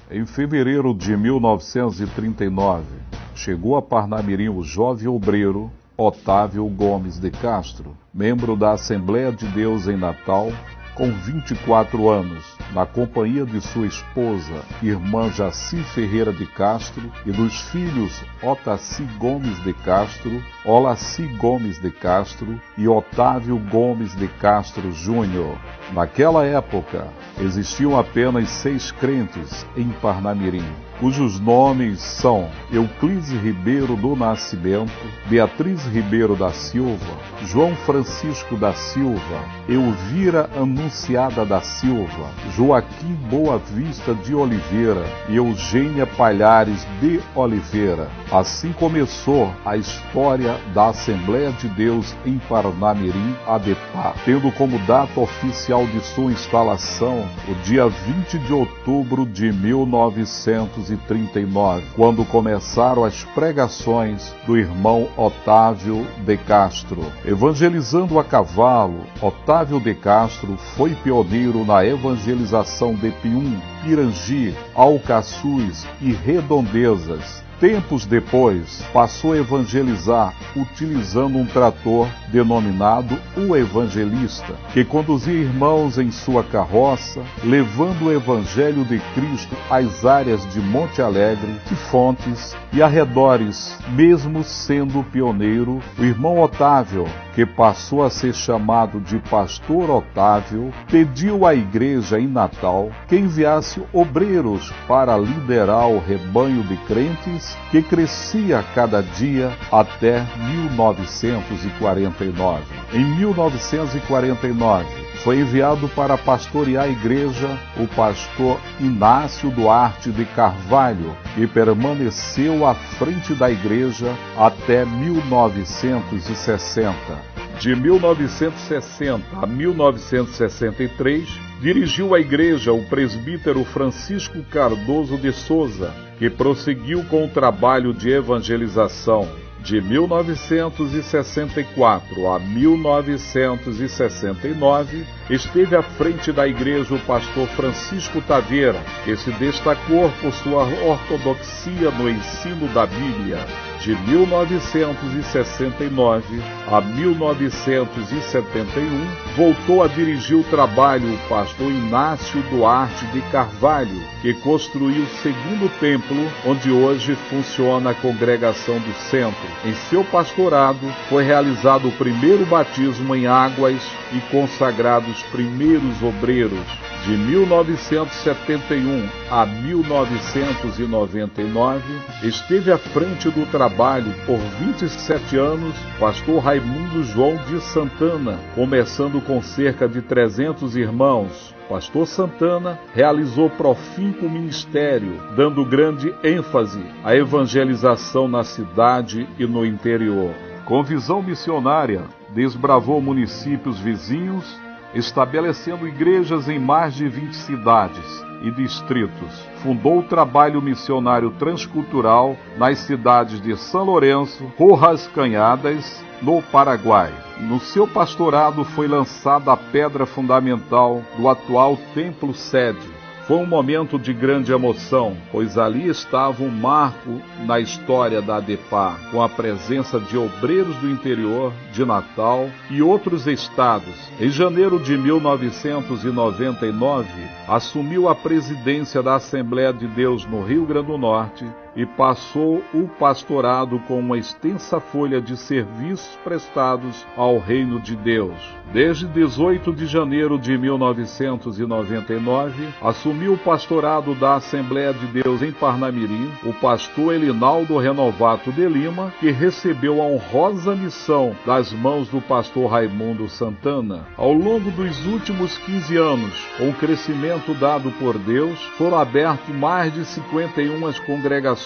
Em fevereiro de 1939, chegou a Parnamirim o jovem obreiro Otávio Gomes de Castro, membro da Assembleia de Deus em Natal, com 24 anos, na companhia de sua esposa, irmã Jaci Ferreira de Castro, e dos filhos Otaci Gomes de Castro, Olaci Gomes de Castro e Otávio Gomes de Castro Júnior. Naquela época, existiam apenas 6 crentes em Parnamirim, cujos nomes são Euclides Ribeiro do Nascimento, Beatriz Ribeiro da Silva, João Francisco da Silva, Elvira Anunciada da Silva, Joaquim Boa Vista de Oliveira e Eugênia Palhares de Oliveira. Assim começou a história da Assembleia de Deus em Parnamirim, ADEPA, tendo como data oficial de sua instalação o dia 20 de outubro de 1939, quando começaram as pregações do irmão Otávio de Castro. Evangelizando a cavalo, Otávio de Castro foi pioneiro na evangelização de Pium, Pirangi, Alcaçuz e Redondezas. Tempos depois, passou a evangelizar utilizando um trator denominado o Evangelista, que conduzia irmãos em sua carroça, levando o Evangelho de Cristo às áreas de Monte Alegre, de Fontes e arredores. Mesmo sendo pioneiro, o irmão Otávio, que passou a ser chamado de Pastor Otávio, pediu à igreja em Natal que enviasse obreiros para liderar o rebanho de crentes que crescia a cada dia até 1949. Em 1949, foi enviado para pastorear a igreja o pastor Inácio Duarte de Carvalho, que permaneceu à frente da igreja até 1960. De 1960 a 1963, dirigiu a igreja o presbítero Francisco Cardoso de Souza, que prosseguiu com o trabalho de evangelização. De 1964 a 1969, esteve à frente da igreja o pastor Francisco Taveira, que se destacou por sua ortodoxia no ensino da Bíblia. De 1969 a 1971, voltou a dirigir o trabalho o pastor Inácio Duarte de Carvalho, que construiu o segundo templo, onde hoje funciona a congregação do centro. Em seu pastorado, foi realizado o primeiro batismo em águas e consagrado os primeiros obreiros. De 1971 a 1999, esteve à frente do trabalho por 27 anos pastor Raimundo João de Santana, começando com cerca de 300 irmãos. Pastor Santana realizou profícuo ministério, dando grande ênfase à evangelização na cidade e no interior. Com visão missionária, desbravou municípios vizinhos, estabelecendo igrejas em mais de 20 cidades e distritos. Fundou o trabalho missionário transcultural nas cidades de São Lourenço, Rojas Canhadas, no Paraguai. No seu pastorado foi lançada a pedra fundamental do atual templo sede. Foi um momento de grande emoção, pois ali estava um marco na história da ADEPA, com a presença de obreiros do interior, de Natal e outros estados. Em janeiro de 1999, assumiu a presidência da Assembleia de Deus no Rio Grande do Norte e passou o pastorado com uma extensa folha de serviços prestados ao Reino de Deus. Desde 18 de janeiro de 1999, assumiu o pastorado da Assembleia de Deus em Parnamirim o pastor Elinaldo Renovato de Lima, que recebeu a honrosa missão das mãos do pastor Raimundo Santana. Ao longo dos últimos 15 anos, com o crescimento dado por Deus, foram abertas mais de 51 congregações,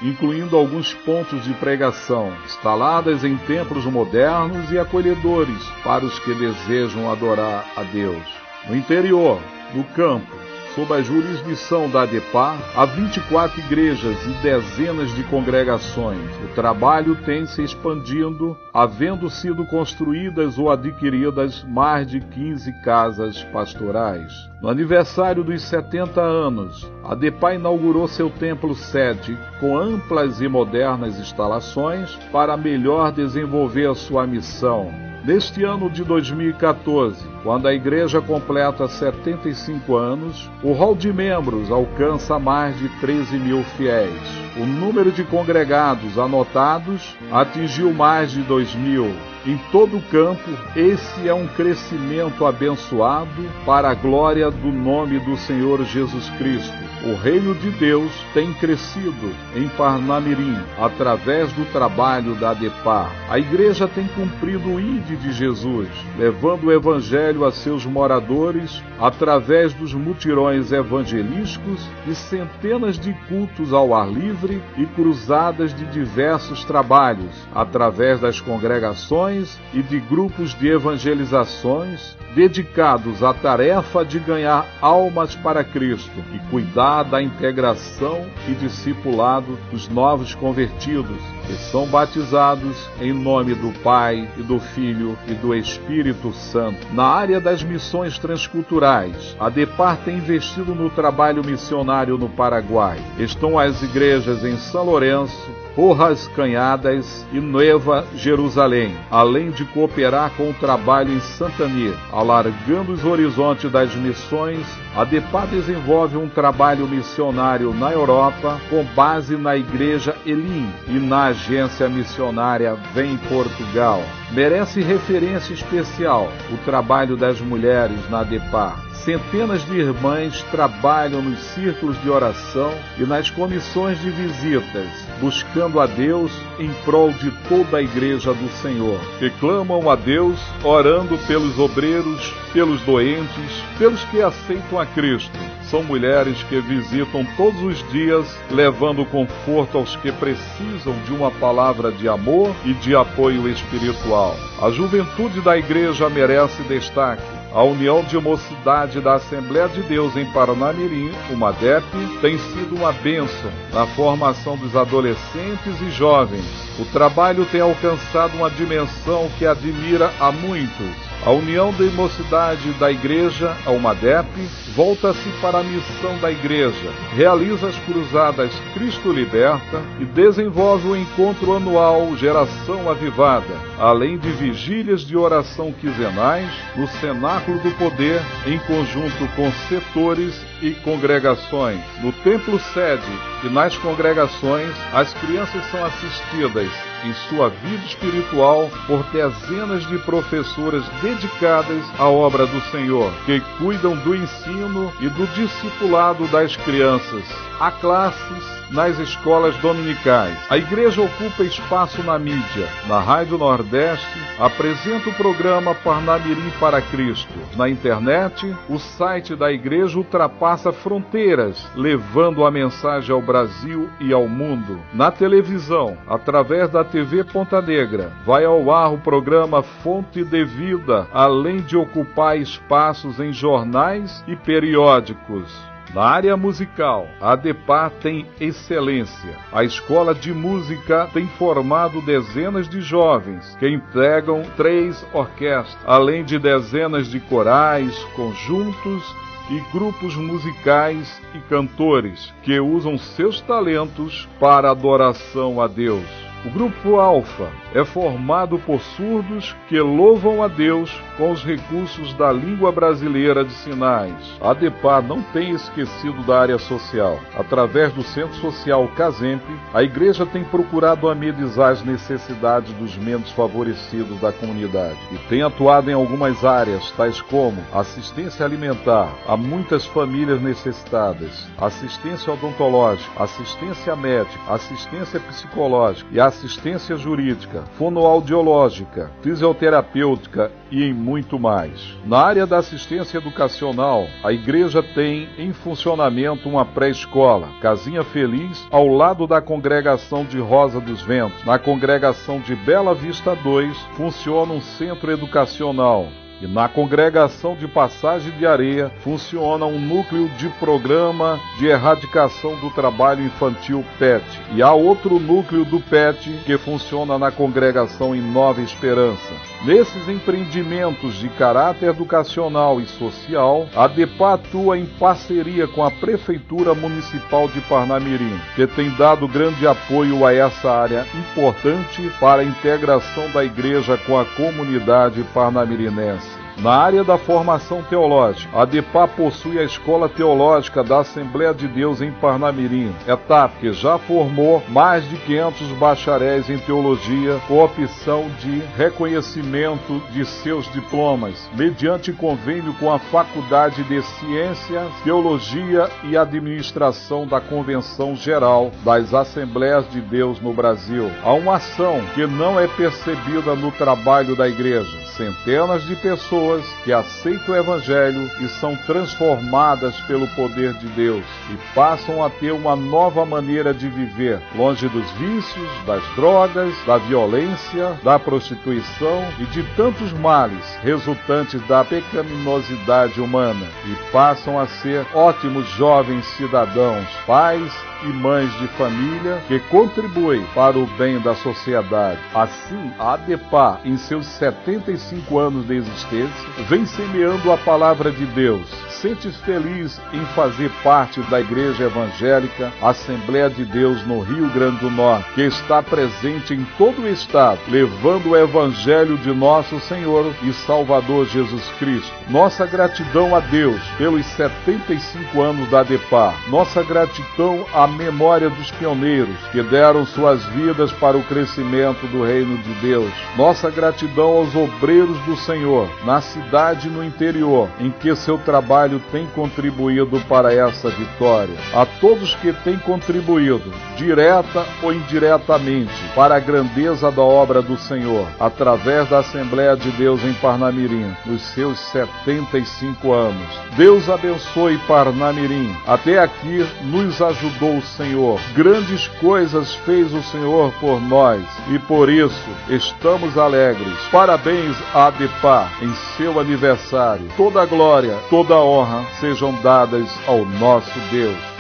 incluindo alguns pontos de pregação, instaladas em templos modernos e acolhedores para os que desejam adorar a Deus. No interior, no campo, sob a jurisdição da ADEPAR, há 24 igrejas e dezenas de congregações. O trabalho tem se expandindo, havendo sido construídas ou adquiridas mais de 15 casas pastorais. No aniversário dos 70 anos, a ADEPAR inaugurou seu templo sede com amplas e modernas instalações para melhor desenvolver a sua missão. Neste ano de 2014, quando a igreja completa 75 anos, o hall de membros alcança mais de 13 mil fiéis. O número de congregados anotados atingiu mais de 2.000. Em todo o campo, esse é um crescimento abençoado para a glória do nome do Senhor Jesus Cristo. O reino de Deus tem crescido em Parnamirim, através do trabalho da ADEPAR. A igreja tem cumprido o ID de Jesus, levando o evangelho a seus moradores, através dos mutirões evangelísticos e centenas de cultos ao ar livre e cruzadas de diversos trabalhos, através das congregações e de grupos de evangelizações dedicados à tarefa de ganhar almas para Cristo e cuidar da integração e discipulado dos novos convertidos, que são batizados em nome do Pai e do Filho e do Espírito Santo. Na área das missões transculturais, a ADEPAR tem investido no trabalho missionário no Paraguai. Estão as igrejas em São Lourenço, Porras Canhadas e Nova Jerusalém, além de cooperar com o trabalho em Santani. Alargando os horizontes das missões, a ADEPAR desenvolve um trabalho missionário na Europa, com base na Igreja Elim e na agência missionária Vem Portugal. Merece referência especial o trabalho das mulheres na ADEPAR. Centenas de irmãs trabalham nos círculos de oração e nas comissões de visitas, buscando a Deus em prol de toda a igreja do Senhor, que clamam a Deus, orando pelos obreiros, pelos doentes, pelos que aceitam a Cristo. São mulheres que visitam todos os dias, levando conforto aos que precisam de uma palavra de amor e de apoio espiritual. A juventude da igreja merece destaque. A União de Mocidade da Assembleia de Deus em Parnamirim, o MADEP, tem sido uma bênção na formação dos adolescentes e jovens. O trabalho tem alcançado uma dimensão que admira a muitos. A União de Mocidade da Igreja, a UMADEP, volta-se para a missão da Igreja, realiza as cruzadas Cristo Liberta e desenvolve o encontro anual Geração Avivada, além de vigílias de oração quinzenais no Cenáculo do Poder, em conjunto com setores e congregações. No templo sede e nas congregações, as crianças são assistidas em sua vida espiritual por dezenas de professoras dedicadas à obra do Senhor, que cuidam do ensino e do discipulado das crianças. Há classes nas escolas dominicais. A igreja ocupa espaço na mídia. Na Rádio Nordeste, apresenta o programa Parnamirim para Cristo. Na internet, o site da igreja ultrapassa fronteiras, levando a mensagem ao Brasil e ao mundo. Na televisão, através da TV Ponta Negra, vai ao ar o programa Fonte de Vida, além de ocupar espaços em jornais e periódicos. Na área musical, a ADEPAR tem excelência. A Escola de Música tem formado dezenas de jovens que integram 3 orquestras, além de dezenas de corais, conjuntos e grupos musicais e cantores que usam seus talentos para adoração a Deus. O Grupo Alfa é formado por surdos que louvam a Deus com os recursos da língua brasileira de sinais. A ADEPAR não tem esquecido da área social. Através do Centro Social Casemp, a igreja tem procurado amenizar as necessidades dos menos favorecidos da comunidade e tem atuado em algumas áreas, tais como assistência alimentar a muitas famílias necessitadas, assistência odontológica, assistência médica, assistência psicológica e assistência jurídica, fonoaudiológica, fisioterapêutica e em muito mais. Na área da assistência educacional, a igreja tem em funcionamento uma pré-escola, Casinha Feliz, ao lado da congregação de Rosa dos Ventos. Na congregação de Bela Vista 2, funciona um centro educacional. E na congregação de Passagem de Areia funciona um núcleo de programa de erradicação do trabalho infantil PET. E há outro núcleo do PET que funciona na congregação em Nova Esperança. Nesses empreendimentos de caráter educacional e social, a ADEPA atua em parceria com a Prefeitura Municipal de Parnamirim, que tem dado grande apoio a essa área importante para a integração da igreja com a comunidade parnamirinense. Na área da formação teológica, a ADEPA possui a Escola Teológica da Assembleia de Deus em Parnamirim, ETAP, que já formou mais de 500 bacharéis em teologia com opção de reconhecimento de seus diplomas, mediante convênio com a Faculdade de Ciências, Teologia e Administração da Convenção Geral das Assembleias de Deus no Brasil. Há uma ação que não é percebida no trabalho da igreja. Centenas de pessoas que aceitam o Evangelho e são transformadas pelo poder de Deus e passam a ter uma nova maneira de viver, longe dos vícios, das drogas, da violência, da prostituição e de tantos males resultantes da pecaminosidade humana, e passam a ser ótimos jovens cidadãos, pais e mães de família que contribuem para o bem da sociedade. Assim, a ADEPA, em seus 75 anos de existência, vem semeando a palavra de Deus. Sente-se feliz em fazer parte da Igreja Evangélica Assembleia de Deus no Rio Grande do Norte, que está presente em todo o estado, levando o Evangelho de nosso Senhor e Salvador Jesus Cristo. Nossa gratidão a Deus pelos 75 anos da ADEPA. Nossa gratidão à memória dos pioneiros que deram suas vidas para o crescimento do reino de Deus. Nossa gratidão aos obreiros do Senhor, na cidade e no interior, em que seu trabalho tem contribuído para essa vitória. A todos que têm contribuído, direta ou indiretamente, para a grandeza da obra do Senhor, através da Assembleia de Deus em Parnamirim, nos seus 75 anos. Deus abençoe Parnamirim. Até aqui nos ajudou o Senhor. Grandes coisas fez o Senhor por nós e por isso estamos alegres. Parabéns à ADEPA em seu aniversário. Toda a glória, toda a honra sejam dadas ao nosso Deus.